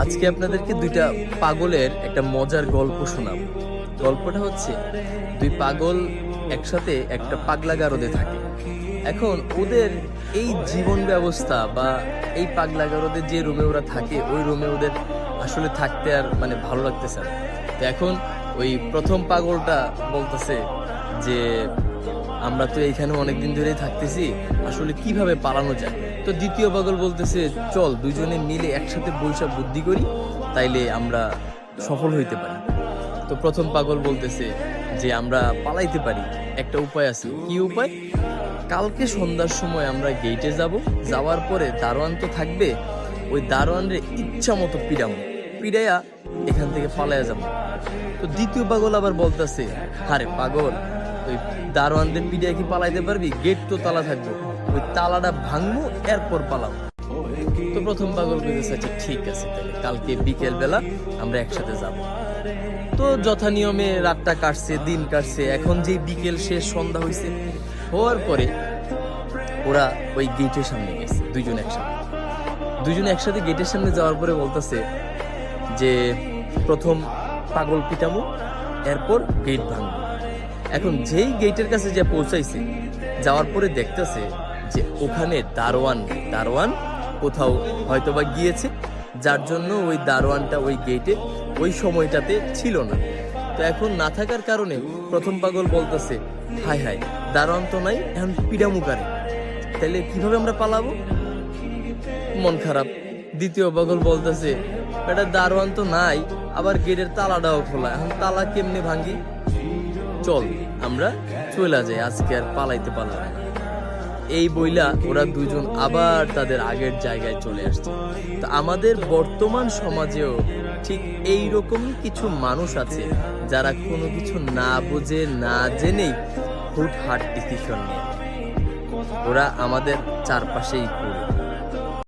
আজকে আপনাদেরকে দুইটা পাগলের একটা মজার গল্প শোনাব। গল্পটা হচ্ছে, দুই পাগল একসাথে একটা পাগলা গারদে থাকে। এখন ওদের এই জীবন ব্যবস্থা বা এই পাগলা গারদে যে রুমে ওরা থাকে, ওই রুমে ওদের আসলে থাকতে আর ভালো লাগতেছে না। তো এখন ওই প্রথম পাগলটা বলতেছে যে আমরা তো এইখানে অনেকদিন ধরেই থাকতেছি, আসলে কিভাবে পালানো যায়। তো দ্বিতীয় পাগল বলতেছে, চল দুজনে মিলে একসাথে বৈশা বুদ্ধি করি, তাইলে আমরা সফল হইতে পারি। তো প্রথম পাগল বলতেছে যে আমরা পালাইতে পারি, একটা উপায় আছে। কি উপায়? কালকে সন্ধ্যার সময় আমরা গেটে যাব, যাওয়ার পরে দারোয়ান তো থাকবে, ওই দারোয়ানরে ইচ্ছা মতো পিড়াইয়া এখান থেকে পালাইয়া যাবো। তো দ্বিতীয় পাগল আবার বলতেছে, আরে পাগল, ওই দারোয়ানদের পিড়াইয়া কি পালাইতে পারবি? গেট তো তালা থাকবো, ওই তালাটা ভাঙবো, এরপর পালাবো। তো প্রথম পাগল বলতেছে, আচ্ছা ঠিক আছে, তাহলে কালকে বিকেল বেলা আমরা একসাথে যাব। তো যথা নিয়মে রাতটা কাটছে, দিন কাটছে। এখন যে বিকেল শেষ, সন্ধ্যা হয়েছে, হওয়ার পরে ওরা ওই গেটের সামনে গেছে দুইজন একসাথে গেটের সামনে যাওয়ার পরে বলতেছে যে প্রথম পাগল পিটামো, এরপর গেট ভাঙবো। এখন যেই গেটের কাছে যে পৌঁছাইছে, যাওয়ার পরে দেখতেছে যে ওখানে দারোয়ান কোথাও হয়তোবা গিয়েছে, যার জন্য ওই দারোয়ানটা ওই গেটে ওই সময়টাতে ছিল না। তো এখন না থাকার কারণে প্রথম পাগল বলতেছে, হায় হায়, দারোয়ান তো নাই, এখন পিডামুকারে, তাহলে কিভাবে আমরা পালাবো? মন খারাপ। দ্বিতীয় পাগল বলতেছে, এটা দারোয়ান তো নাই, আবার গেটের তালাটাও খোলা, এখন তালা কেমনে ভাঙ্গি? চল আমরা চলে যাই, আজকে আর পালাইতে পারলাম না। এই বইলা ওরা দুজন আবার তাদের আগের জায়গায় চলে আসছে। তো আমাদের বর্তমান সমাজেও ঠিক এইরকমই কিছু মানুষ আছে, যারা কোনো কিছু না বুঝে না জেনেই হুটহাট ডিসিশন নেয়। ওরা আমাদের চারপাশেই ঘুরে।